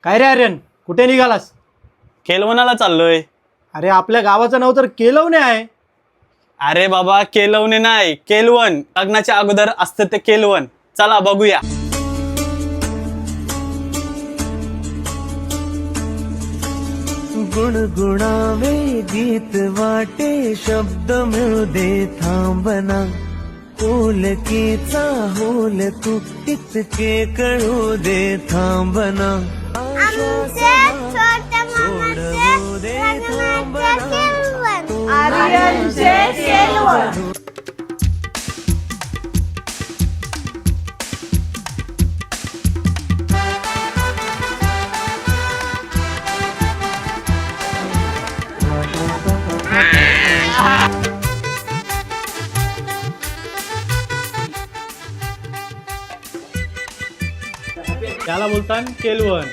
काय रे आर्यन, कुठे निघालास? केलवनाला चाललोय. अरे आपल्या गावाचं नाव तर केलवणे आहे. अरे बाबा, केलवणे नाही, केलवन. लग्नाच्या अगोदर असतं ते केलवन. चला बघूया. गुणगुणावे गीत वाटे शब्द मिळू दे थांबना ओलकीचा होल तू इतके कळू दे थांबना सोडवू दे थांबना त्याला बोलतात केलवन.